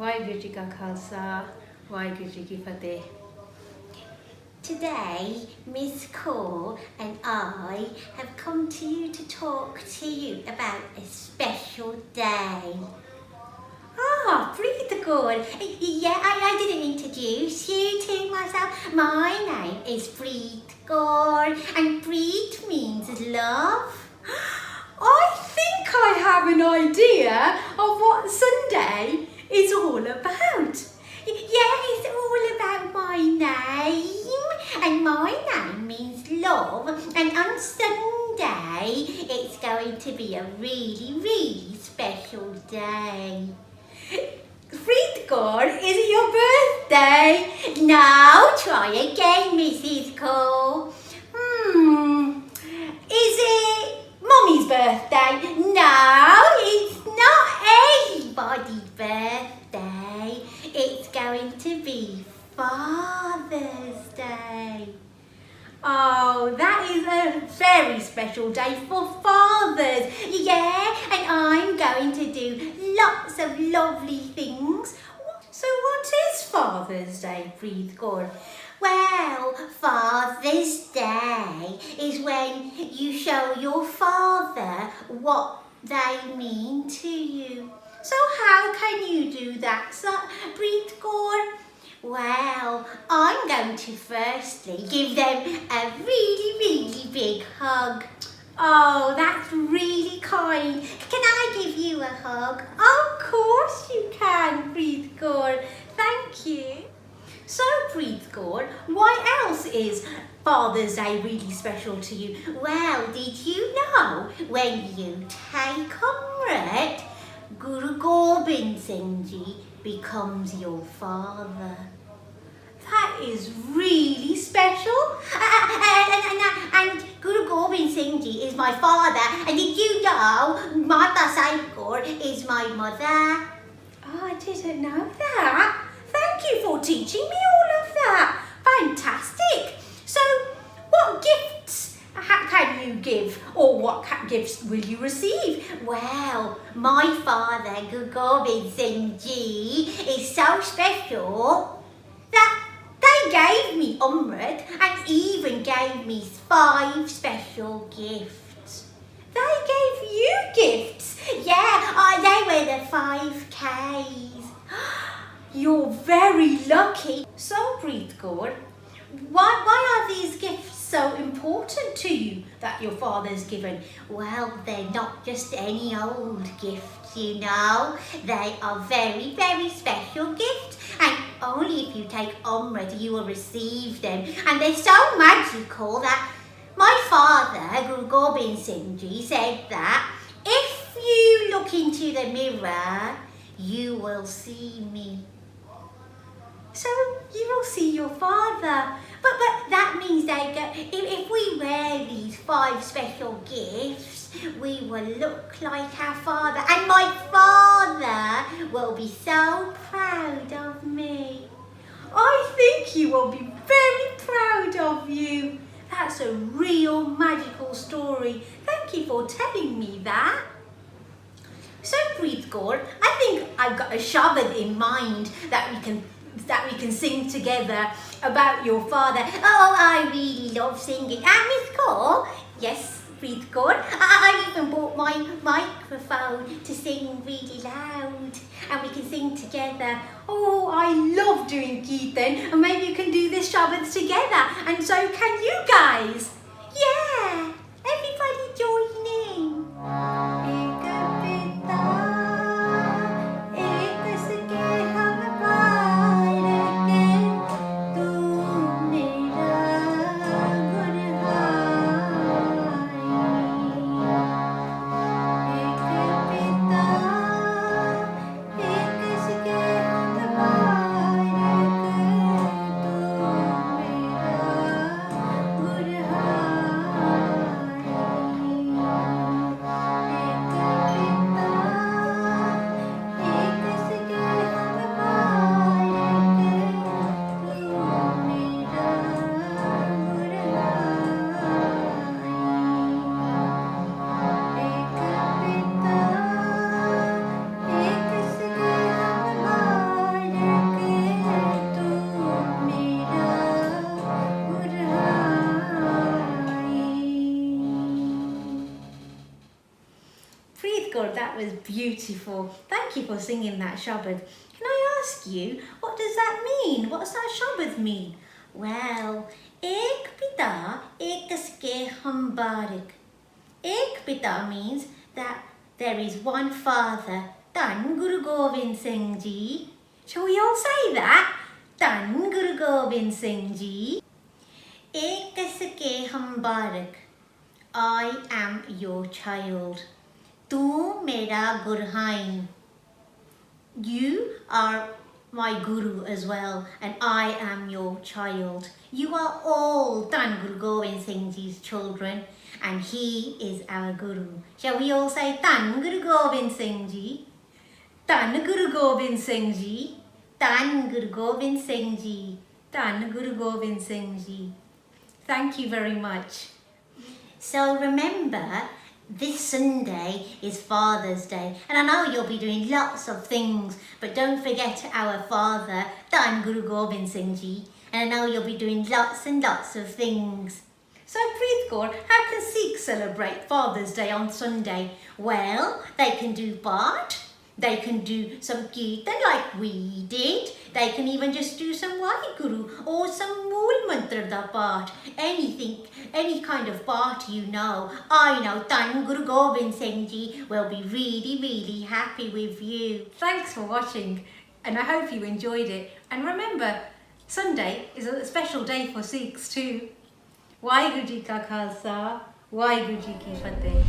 वाहिगुरू जी का खालसा, वाहिगुरू जी की फतेह. Today, Miss Kaur and I have come to you to talk to you about a special day. Preet Kaur. Yeah, I didn't introduce you to myself. My name is Preet Kaur, and Preet means love. I think I have an idea of what Sunday is all about. Yeah, it's all about my name, and my name means love, and on Sunday it's going to be a really, really special day. Preet Kaur, is it your birthday? Now try again, Mrs. Cole. Is it Mummy's birthday? No, it's not anybody's birthday. It's going to be Father's Day. Oh, that is a very special day for fathers. Yeah, and I'm going to do lots of lovely things. So what is Father's Day, Preet Kaur? Well, Father's Day is when you show your father what they mean to you. So how can you do that, Preet Kaur? Well, I'm going to firstly give them a really, really big hug. Oh, that's really kind. Can I give you a hug? Of course you can, Preet Kaur. Thank you. So, Preet Kaur, why else is Father's Day really special to you? Well, did you know when you take Amrit, Guru Gobind Singh becomes your father? That is really special. And Guru Gobind Singh is my father. And did you know Mata Sahib Kaur is my mother? Oh, I didn't know that. Thank you for teaching me all of that. Fantastic. So, what gifts can you give, or what gifts will you receive? Well, my father, Guru Gobind Singh is so special that they gave me Amrit and even gave me 5 special gifts. They gave you gifts? Yeah, they were the 5 Ks. You're very lucky. So, Preet Kaur, why are these gifts so important to you that your father's given? Well, they're not just any old gifts, you know. They are very, very special gifts, and only if you take Amrit you will receive them. And they're so magical that my father, Guru Gobind Singh said that if you look into the mirror, you will see me. So you will see your father. But that means if we wear these 5 special gifts, we will look like our father. And my father will be so proud of me. I think he will be very proud of you. That's a real magical story. Thank you for telling me that. So, Preet Kaur, I think I've got a shabad in mind that we can sing together about your father. Oh, I really love singing. And Miss Kaur? Yes, Preet Kaur. I even bought my microphone to sing really loud, and we can sing together. Oh, I love doing Keertan, and maybe you can do this shabad together, and so can you guys. Yeah, everybody join in. Good Kaur, that was beautiful. Thank you for singing that Shabad. Can I ask you, what does that mean? What's that Shabad mean? Well, ek pita, ek kiske hum barik. Ek pita means that there is one father, Dhan Guru Gobind Singh Ji. Shall we all say that? Dhan Guru Gobind Singh Ji. Ek kiske hum barik. I am your child. Tu mera gurhain. You are my guru as well, and I am your child. You are all Dhan Guru Gobind Singh Ji's children, and he is our guru. Shall we all say Dhan Guru Gobind Singh Ji? Dhan Guru Gobind Singh Ji. Dhan Guru Gobind Singh Ji. Dhan Guru Gobind Singh Ji. Thank you very much. So remember, this Sunday is Father's Day, and I know you'll be doing lots of things, but don't forget our father, Dhan Guru Gobind Singh Ji, and I know you'll be doing lots and lots of things. So Preet Kaur, how can Sikhs celebrate Father's Day on Sunday? Well, they can do Path, they can do some Kirtan like we did, they can even just do some Waheguru or some Mool Mantra da Path, anything, any kind of Path you know. I know Dhan Guru Gobind Singh Ji will be really, really happy with you. Thanks for watching, and I hope you enjoyed it. And remember, Sunday is a special day for Sikhs too. Waheguru Ji Ka Khalsa, Waheguru Ji Ki Fateh.